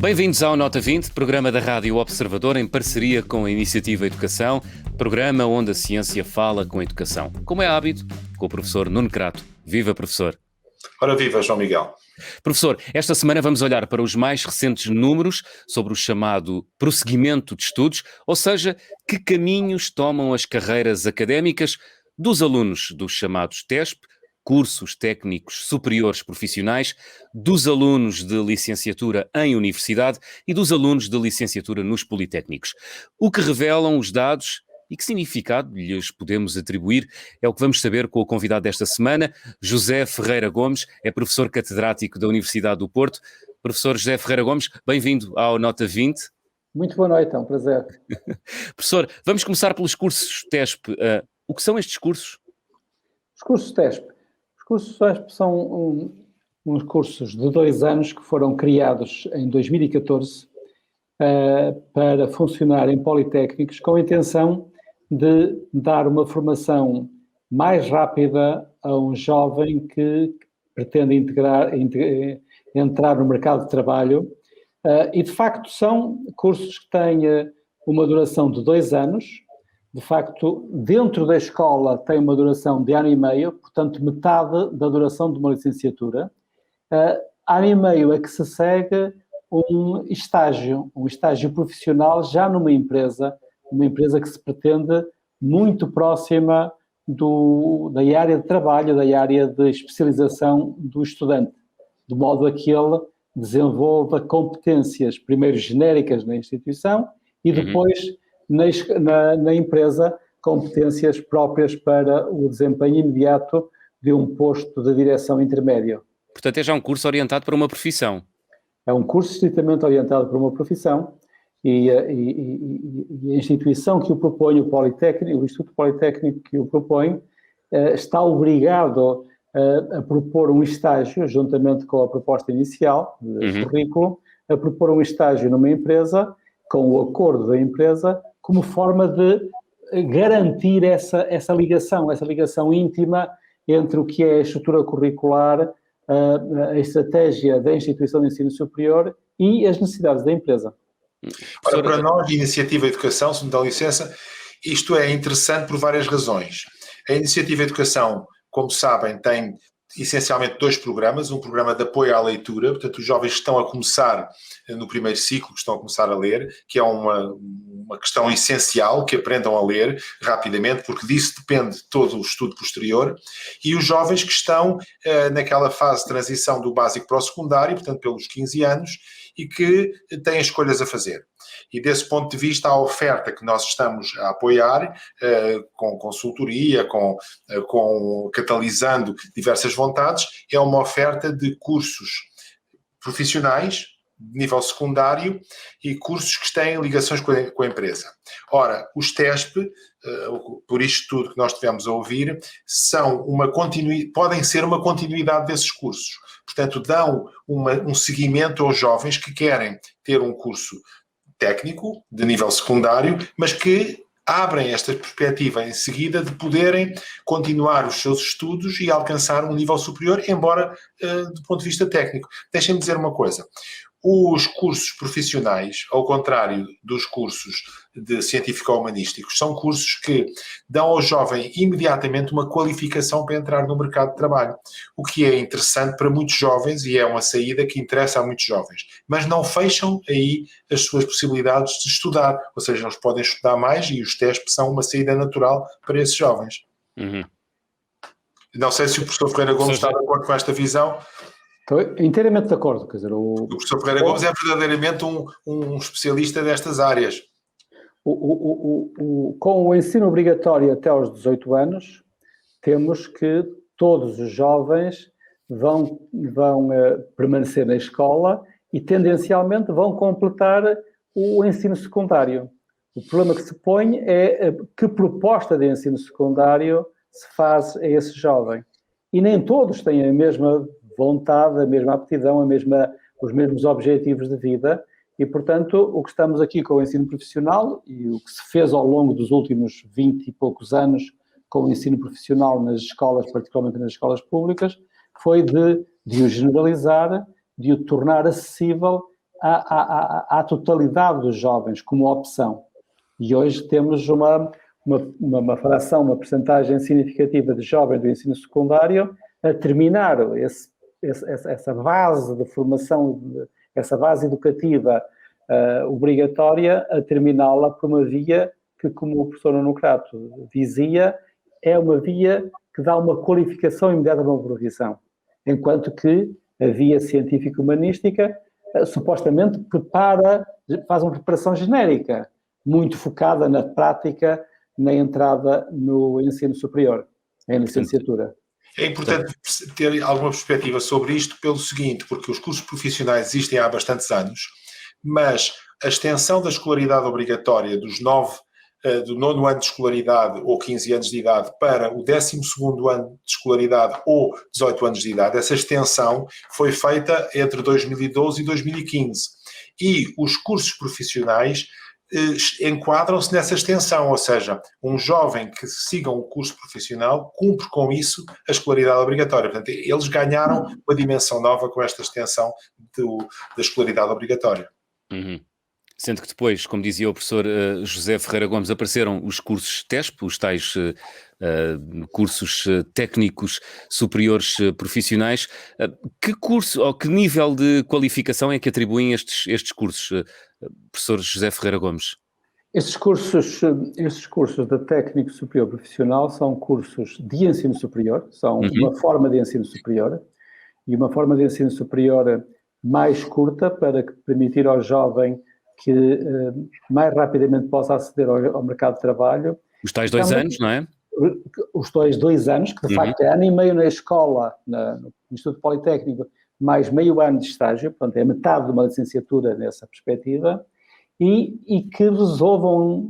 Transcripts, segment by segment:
Bem-vindos ao Nota 20, programa da Rádio Observador em parceria com a Iniciativa Educação, programa onde a ciência fala com a educação. Como é hábito, com o professor Nuno Crato. Viva, professor! Ora viva, João Miguel! Professor, esta semana vamos olhar para os mais recentes números sobre o chamado prosseguimento de estudos, ou seja, que caminhos tomam as carreiras académicas dos alunos dos chamados TESP, cursos técnicos superiores profissionais, dos alunos de licenciatura em universidade e dos alunos de licenciatura nos politécnicos. O que revelam os dados e que significado lhes podemos atribuir é o que vamos saber com o convidado desta semana, José Ferreira Gomes, é professor catedrático da Universidade do Porto. Professor José Ferreira Gomes, bem-vindo ao Nota 20. Muito boa noite, é um prazer. Professor, vamos começar pelos cursos TESP. O que são estes cursos? Os cursos TESP. Os cursos TESP são uns cursos de 2 anos que foram criados em 2014 para funcionar em politécnicos com a intenção de dar uma formação mais rápida a um jovem que pretende entrar no mercado de trabalho. E, de facto, são cursos que têm uma duração de 2 anos. De facto, dentro da escola tem uma duração de 1 ano e meio, portanto, metade da duração de uma licenciatura. 1 ano e meio é que se segue um estágio profissional já numa empresa, uma empresa que se pretende muito próxima da área de trabalho, da área de especialização do estudante, de modo a que ele desenvolva competências, primeiro genéricas na instituição e depois na empresa competências próprias para o desempenho imediato de um posto de direção intermédio. Portanto, é já um curso orientado para uma profissão. É um curso estritamente orientado para uma profissão e a instituição que o propõe, o Instituto Politécnico que o propõe, está obrigado a propor um estágio, juntamente com a proposta inicial de currículo, a propor um estágio numa empresa, com o acordo da empresa, como forma de garantir essa ligação íntima entre o que é a estrutura curricular, a estratégia da instituição de ensino superior e as necessidades da empresa. Ora, para nós, Iniciativa Educação, se me dá licença, isto é interessante por várias razões. A Iniciativa Educação, como sabem, tem essencialmente 2 programas, um programa de apoio à leitura, portanto os jovens que estão a começar no primeiro ciclo, que estão a começar a ler, que é uma questão essencial, que aprendam a ler rapidamente, porque disso depende todo o estudo posterior, e os jovens que estão naquela fase de transição do básico para o secundário, portanto pelos 15 anos, e que têm escolhas a fazer. E desse ponto de vista, a oferta que nós estamos a apoiar, com consultoria, catalisando diversas vontades, é uma oferta de cursos profissionais, de nível secundário, e cursos que têm ligações com a empresa. Ora, os TESP, por isto tudo que nós tivemos a ouvir, podem ser uma continuidade desses cursos. Portanto, dão um seguimento aos jovens que querem ter um curso técnico, de nível secundário, mas que abrem esta perspectiva em seguida de poderem continuar os seus estudos e alcançar um nível superior, embora do ponto de vista técnico. Deixem-me dizer uma coisa. Os cursos profissionais, ao contrário dos cursos de científico-humanísticos, são cursos que dão ao jovem imediatamente uma qualificação para entrar no mercado de trabalho, o que é interessante para muitos jovens e é uma saída que interessa a muitos jovens, mas não fecham aí as suas possibilidades de estudar, ou seja, eles podem estudar mais e os TESP são uma saída natural para esses jovens. Não sei se o professor Ferreira Gomes está de acordo com esta visão. Estou inteiramente de acordo. Quer dizer, o professor Ferreira Gomes é verdadeiramente um especialista destas áreas. Com o ensino obrigatório até aos 18 anos, temos que todos os jovens vão permanecer na escola e, tendencialmente, vão completar o ensino secundário. O problema que se põe é que proposta de ensino secundário se faz a esse jovem. E nem todos têm a mesma vontade, a mesma aptidão, os mesmos objetivos de vida e, portanto, o que estamos aqui com o ensino profissional e o que se fez ao longo dos últimos 20 e poucos anos com o ensino profissional nas escolas, particularmente nas escolas públicas, foi de o generalizar, de o tornar acessível à totalidade dos jovens como opção. E hoje temos uma fração, uma percentagem significativa de jovens do ensino secundário a terminar essa base de formação, essa base educativa obrigatória, a terminá-la por uma via que, como o professor Nuno Crato dizia, é uma via que dá uma qualificação imediata de uma profissão, enquanto que a via científico-humanística supostamente faz uma preparação genérica, muito focada na prática, na entrada no ensino superior, em licenciatura. É importante ter alguma perspectiva sobre isto pelo seguinte, porque os cursos profissionais existem há bastantes anos, mas a extensão da escolaridade obrigatória do 9º ano de escolaridade ou 15 anos de idade para o 12º ano de escolaridade ou 18 anos de idade, essa extensão foi feita entre 2012 e 2015. E os cursos profissionais enquadram-se nessa extensão, ou seja, um jovem que siga um curso profissional cumpre com isso a escolaridade obrigatória. Portanto, eles ganharam uma dimensão nova com esta extensão da escolaridade obrigatória. Uhum. Sendo que depois, como dizia o professor José Ferreira Gomes, apareceram os cursos TESP, os tais cursos técnicos superiores profissionais. Que curso ou que nível de qualificação é que atribuem estes cursos, professor José Ferreira Gomes? Estes cursos de técnico superior profissional são cursos de ensino superior, são uma forma de ensino superior, e uma forma de ensino superior mais curta para permitir ao jovem que mais rapidamente possa aceder ao mercado de trabalho. Os tais 2 anos, não é? Os 2 anos, que de facto é ano e meio na escola, no Instituto Politécnico, mais meio ano de estágio, portanto é metade de uma licenciatura nessa perspectiva, e que resolvam,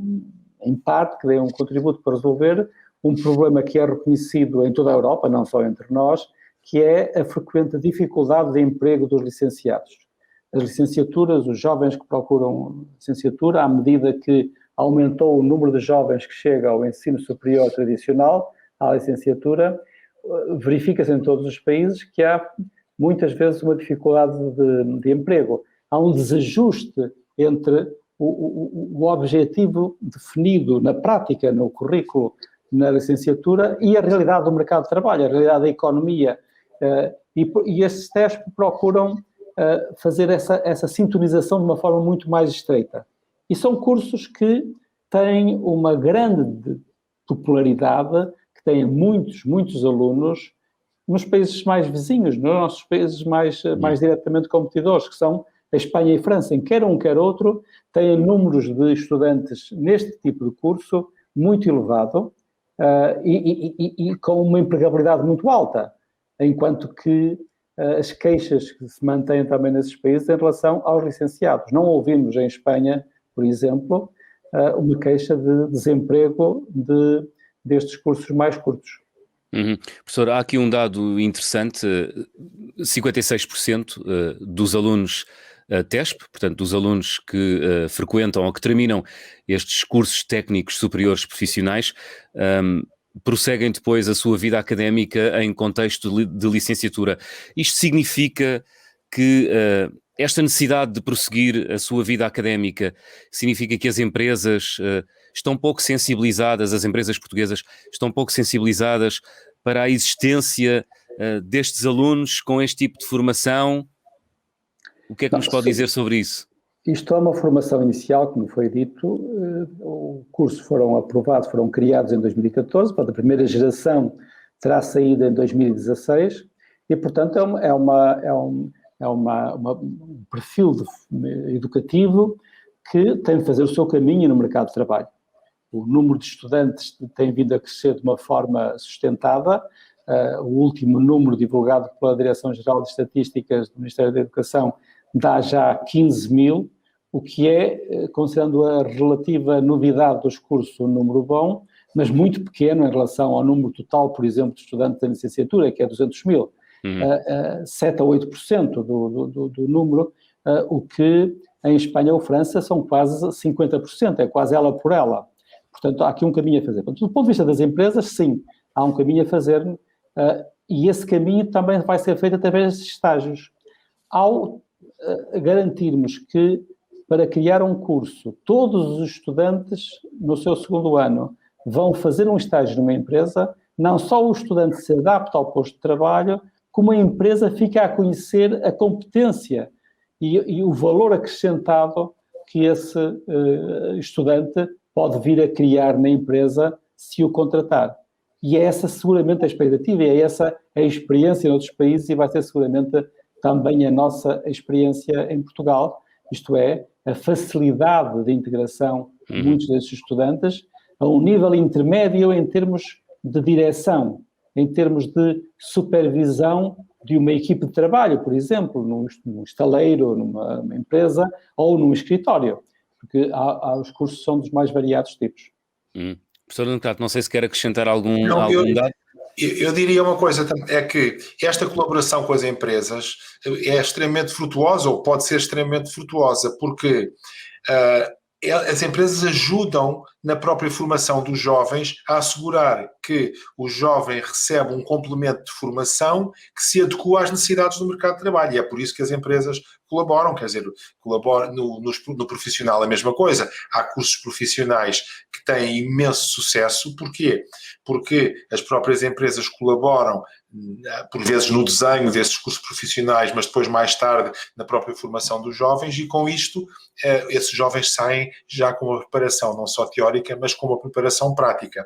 em parte, que deem um contributo para resolver um problema que é reconhecido em toda a Europa, não só entre nós, que é a frequente dificuldade de emprego dos licenciados. As licenciaturas, os jovens que procuram licenciatura, à medida que aumentou o número de jovens que chega ao ensino superior tradicional, à licenciatura, verifica-se em todos os países que há muitas vezes uma dificuldade de emprego. Há um desajuste entre o objetivo definido na prática, no currículo, na licenciatura, e a realidade do mercado de trabalho, a realidade da economia. E esses TESP procuram fazer essa sintonização de uma forma muito mais estreita. E são cursos que têm uma grande popularidade, que têm muitos alunos nos países mais vizinhos, nos nossos países mais diretamente competidores, que são a Espanha e a França, em quer um, quer outro, têm números de estudantes neste tipo de curso muito elevado e com uma empregabilidade muito alta, enquanto que as queixas que se mantêm também nesses países em relação aos licenciados. Não ouvimos em Espanha, por exemplo, uma queixa de desemprego destes cursos mais curtos. Professor, há aqui um dado interessante, 56% dos alunos TESP, portanto dos alunos que frequentam ou que terminam estes cursos técnicos superiores profissionais, prosseguem depois a sua vida académica em contexto de licenciatura. Isto significa que esta necessidade de prosseguir a sua vida académica significa que as empresas estão pouco sensibilizadas, as empresas portuguesas estão pouco sensibilizadas para a existência destes alunos com este tipo de formação? O que é que nos pode dizer sobre isso? Isto é uma formação inicial, como foi dito, o curso foram criados em 2014, a primeira geração terá saído em 2016 e, portanto, é um perfil educativo que tem de fazer o seu caminho no mercado de trabalho. O número de estudantes tem vindo a crescer de uma forma sustentada. O último número divulgado pela Direção-Geral de Estatísticas do Ministério da Educação dá já 15 mil, o que é, considerando a relativa novidade dos cursos, um número bom, mas muito pequeno em relação ao número total, por exemplo, de estudantes da licenciatura, que é 200 mil. 7 a 8% do número, o que em Espanha ou França são quase 50%, é quase ela por ela. Portanto, há aqui um caminho a fazer. Portanto, do ponto de vista das empresas, sim, há um caminho a fazer, e esse caminho também vai ser feito através de estágios. Ao garantirmos que, para criar um curso, todos os estudantes, no seu segundo ano, vão fazer um estágio numa empresa, não só o estudante se adapta ao posto de trabalho, como a empresa fica a conhecer a competência e o valor acrescentado que esse estudante pode vir a criar na empresa se o contratar. E é essa seguramente a expectativa, e é essa a experiência em outros países e vai ser seguramente também a nossa experiência em Portugal, isto é, a facilidade de integração de muitos desses estudantes a um nível intermédio em termos de direção, em termos de supervisão de uma equipe de trabalho, por exemplo, num estaleiro, numa empresa ou num escritório, porque os cursos são dos mais variados tipos. Professor Nuno, não sei se quer acrescentar algum dado. Eu diria uma coisa, é que esta colaboração com as empresas é extremamente frutuosa, ou pode ser extremamente frutuosa, porque as empresas ajudam na própria formação dos jovens a assegurar que o jovem recebe um complemento de formação que se adequa às necessidades do mercado de trabalho. E é por isso que as empresas colaboram, quer dizer, colaboram no profissional a mesma coisa. Há cursos profissionais que têm imenso sucesso. Porquê? Porque as próprias empresas colaboram, por vezes no desenho desses cursos profissionais, mas depois mais tarde na própria formação dos jovens, e com isto esses jovens saem já com uma preparação não só teórica, mas com uma preparação prática.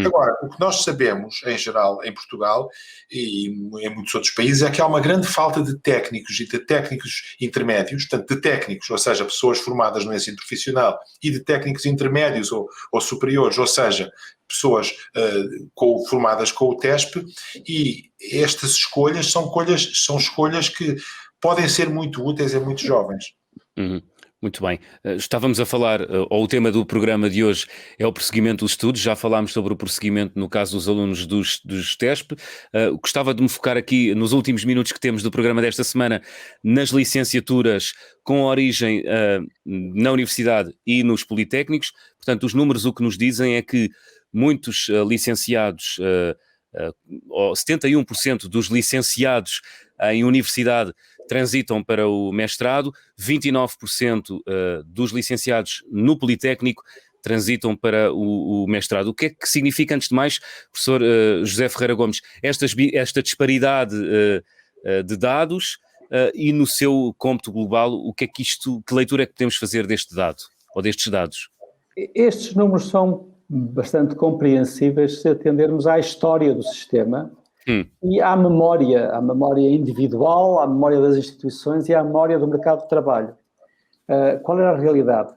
Agora, o que nós sabemos, em geral, em Portugal e em muitos outros países, é que há uma grande falta de técnicos e de técnicos intermédios, portanto, de técnicos, ou seja, pessoas formadas no ensino profissional, e de técnicos intermédios ou superiores, ou seja, pessoas formadas com o TESP, e estas escolhas são escolhas que podem ser muito úteis a muitos jovens. Muito bem. Estávamos a falar, ou o tema do programa de hoje é o prosseguimento dos estudos, já falámos sobre o prosseguimento no caso dos alunos dos TESP. Gostava de me focar aqui nos últimos minutos que temos do programa desta semana nas licenciaturas com origem na universidade e nos politécnicos. Portanto, os números o que nos dizem é que muitos licenciados, 71% dos licenciados em universidade transitam para o mestrado, 29% dos licenciados no Politécnico transitam para o mestrado. O que é que significa, antes de mais, professor José Ferreira Gomes, esta disparidade de dados e no seu cômputo global, que leitura é que podemos fazer deste dado, ou destes dados? Estes números são bastante compreensíveis se atendermos à história do sistema e à memória individual, à memória das instituições e à memória do mercado de trabalho. Qual era a realidade?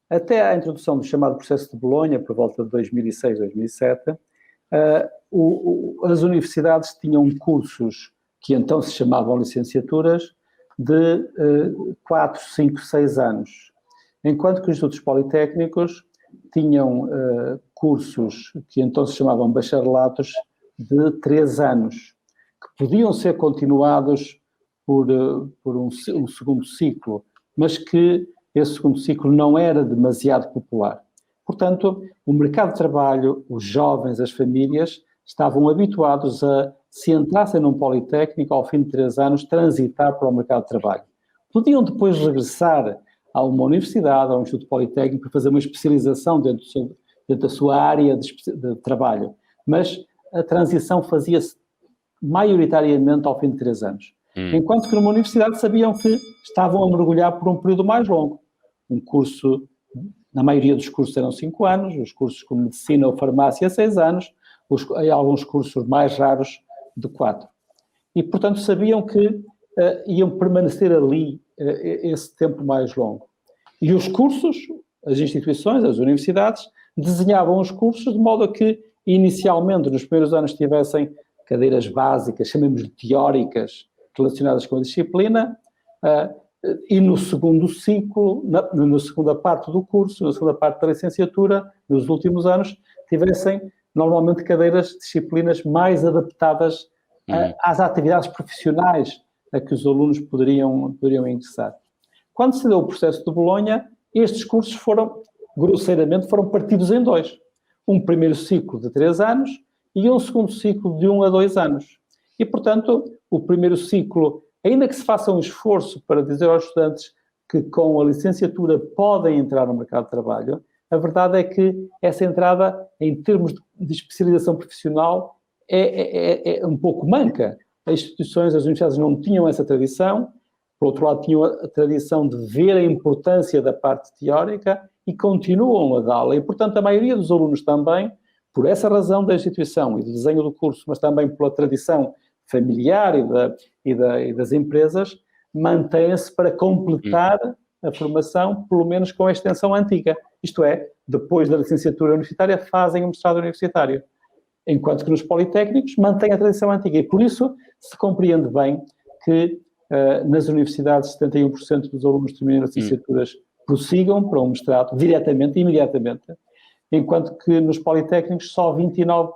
Até à introdução do chamado processo de Bolonha, por volta de 2006, 2007, as universidades tinham cursos que então se chamavam licenciaturas de 4, 5, 6 anos, enquanto que os institutos politécnicos tinham cursos que então se chamavam bacharelatos de 3 anos, que podiam ser continuados por um segundo ciclo, mas que esse segundo ciclo não era demasiado popular. Portanto, o mercado de trabalho, os jovens, as famílias, estavam habituados a, se entrassem num politécnico, ao fim de 3 anos, transitar para o mercado de trabalho. Podiam depois regressar a uma universidade, a um instituto politécnico, para fazer uma especialização dentro da sua área de trabalho, mas a transição fazia-se maioritariamente ao fim de 3 anos. Enquanto que numa universidade sabiam que estavam a mergulhar por um período mais longo. Um curso, na maioria dos cursos eram 5 anos, os cursos como medicina ou farmácia 6 anos, alguns cursos mais raros de 4. E, portanto, sabiam que iam permanecer ali esse tempo mais longo. E os cursos, as instituições, as universidades, desenhavam os cursos de modo a que, inicialmente, nos primeiros anos, tivessem cadeiras básicas, chamemos de teóricas, relacionadas com a disciplina, e no segundo ciclo, na segunda parte do curso, na segunda parte da licenciatura, nos últimos anos, tivessem normalmente cadeiras, disciplinas mais adaptadas às atividades profissionais a que os alunos poderiam ingressar. Quando se deu o processo de Bolonha, estes cursos grosseiramente, foram partidos em 2. um primeiro ciclo de 3 anos e um segundo ciclo de 1 a 2 anos. E, portanto, o primeiro ciclo, ainda que se faça um esforço para dizer aos estudantes que com a licenciatura podem entrar no mercado de trabalho, a verdade é que essa entrada, em termos de especialização profissional, é um pouco manca. As instituições, as universidades não tinham essa tradição, por outro lado tinham a tradição de ver a importância da parte teórica e continuam a dá-la. E, portanto, a maioria dos alunos também, por essa razão da instituição e do desenho do curso, mas também pela tradição familiar e das empresas, mantém-se para completar a formação, pelo menos com a extensão antiga. Isto é, depois da licenciatura universitária, fazem o mestrado universitário. Enquanto que nos politécnicos mantém a tradição antiga. E por isso se compreende bem que nas universidades 71% dos alunos que terminam as licenciaturas prossigam para um mestrado diretamente, imediatamente, enquanto que nos politécnicos só 29%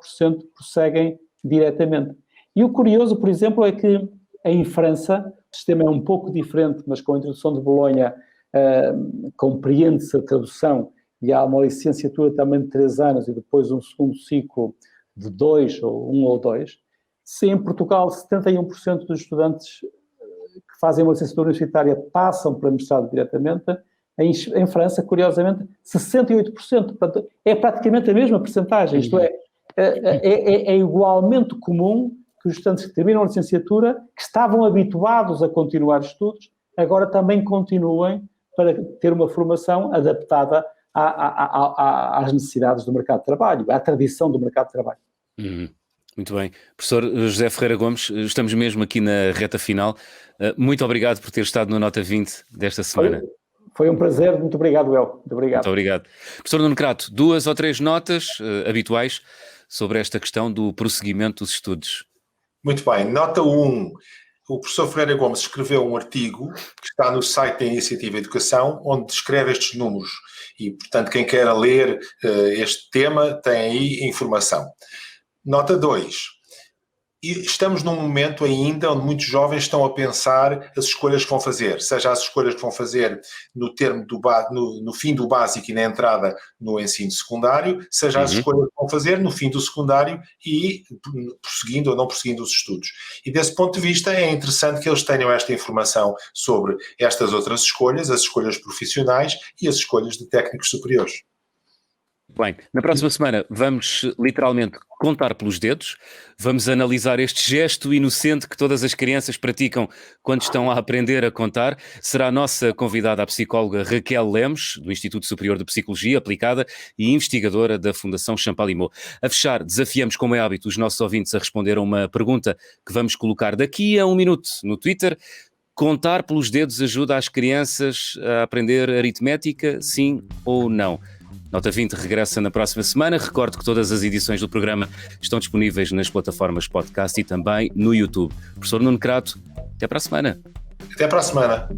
prosseguem diretamente. E o curioso, por exemplo, é que em França o sistema é um pouco diferente, mas com a introdução de Bolonha compreende-se a tradução e há uma licenciatura também de 3 anos e depois um segundo ciclo de 2 ou 1 ou 2. Se em Portugal 71% dos estudantes que fazem uma licenciatura universitária passam para mestrado diretamente, em França, curiosamente, 68%. Portanto, é praticamente a mesma percentagem. Isto é igualmente comum que os estudantes que terminam a licenciatura, que estavam habituados a continuar estudos, agora também continuem para ter uma formação adaptada às necessidades do mercado de trabalho, à tradição do mercado de trabalho. Muito bem. Professor José Ferreira Gomes, estamos mesmo aqui na reta final. Muito obrigado por ter estado no Nota 20 desta semana. Foi um prazer, muito obrigado, El. Muito obrigado. Muito obrigado. Professor Nuno Crato, 2 ou 3 notas habituais sobre esta questão do prosseguimento dos estudos. Muito bem. Nota 1. O professor Ferreira Gomes escreveu um artigo que está no site da Iniciativa Educação, onde descreve estes números. E, portanto, quem queira ler este tema tem aí informação. Nota 2. Estamos num momento ainda onde muitos jovens estão a pensar as escolhas que vão fazer, seja as escolhas que vão fazer no fim do básico e na entrada no ensino secundário, seja as escolhas que vão fazer no fim do secundário e prosseguindo ou não prosseguindo os estudos. E desse ponto de vista é interessante que eles tenham esta informação sobre estas outras escolhas, as escolhas profissionais e as escolhas de técnicos superiores. Bem, na próxima semana vamos literalmente contar pelos dedos, vamos analisar este gesto inocente que todas as crianças praticam quando estão a aprender a contar. Será a nossa convidada a psicóloga Raquel Lemos, do Instituto Superior de Psicologia Aplicada e investigadora da Fundação Champalimau. A fechar, desafiamos, como é hábito, os nossos ouvintes a responder a uma pergunta que vamos colocar daqui a 1 minuto no Twitter. Contar pelos dedos ajuda as crianças a aprender aritmética, sim ou não? Nota 20 regressa na próxima semana. Recordo que todas as edições do programa estão disponíveis nas plataformas podcast e também no YouTube. Professor Nuno Crato, até para a semana. Até para a semana.